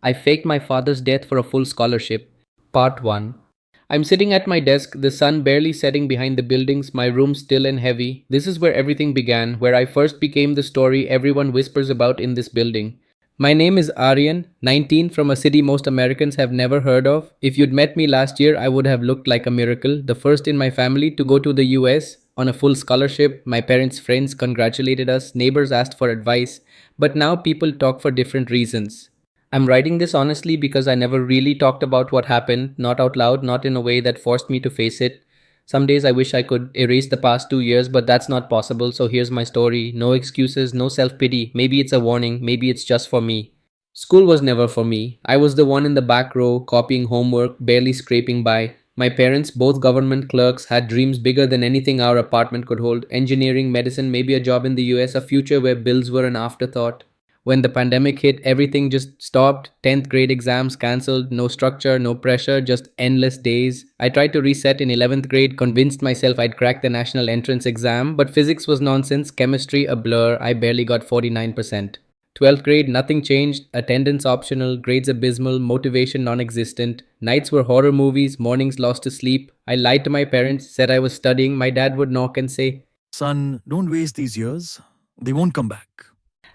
I faked my father's death for a full scholarship. Part 1. I'm sitting at my desk, the sun barely setting behind the buildings, my room still and heavy. This is where everything began, where I first became the story everyone whispers about in this building. My name is Aryan, 19, from a city most Americans have never heard of. If you'd met me last year, I would have looked like a miracle, the first in my family to go to the US on a full scholarship. My parents' friends congratulated us, neighbors asked for advice, but now people talk for different reasons. I'm writing this honestly because I never really talked about what happened, not out loud, not in a way that forced me to face it. Some days I wish I could erase the past 2 years, but that's not possible, so here's my story. No excuses, no self pity. Maybe it's a warning, maybe it's just for me. School was never for me. I was the one in the back row, copying homework, barely scraping by. My parents, both government clerks, had dreams bigger than anything our apartment could hold: engineering, medicine, maybe a job in the US, a future where bills were an afterthought. When the pandemic hit, everything just stopped. 10th grade exams cancelled, no structure, no pressure, just endless days. I tried to reset in 11th grade, convinced myself I'd crack the national entrance exam, but physics was nonsense, chemistry a blur. I barely got 49%. 12th grade, nothing changed, attendance optional, grades abysmal, motivation non existent. Nights were horror movies, mornings lost to sleep. I lied to my parents, said I was studying. My dad would knock and say, Son, don't waste these years. They won't come back.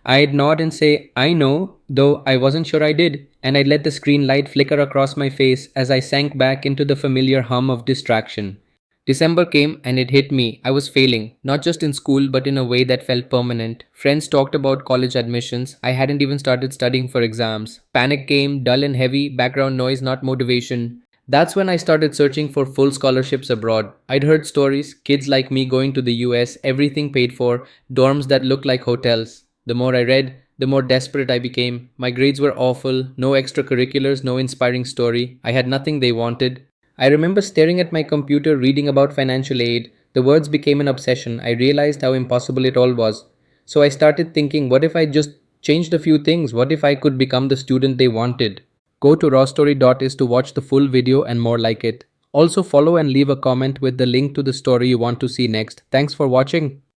I'd nod and say, I know, though I wasn't sure I did, and I'd let the screen light flicker across my face as I sank back into the familiar hum of distraction. December came and it hit me. I was failing, not just in school but in a way that felt permanent. Friends talked about college admissions. I hadn't even started studying for exams. Panic came, dull and heavy, background noise, not motivation. That's when I started searching for full scholarships abroad. I'd heard stories, kids like me going to the US, everything paid for, dorms that looked like hotels. The more I read, the more desperate I became. My grades were awful, no extracurriculars, no inspiring story. I had nothing they wanted. I remember staring at my computer reading about financial aid. The words became an obsession. I realized how impossible it all was. So I started thinking, what if I just changed a few things? What if I could become the student they wanted? Go to rawstory.is to watch the full video and more like it. Also follow and leave a comment with the link to the story you want to see next. Thanks for watching.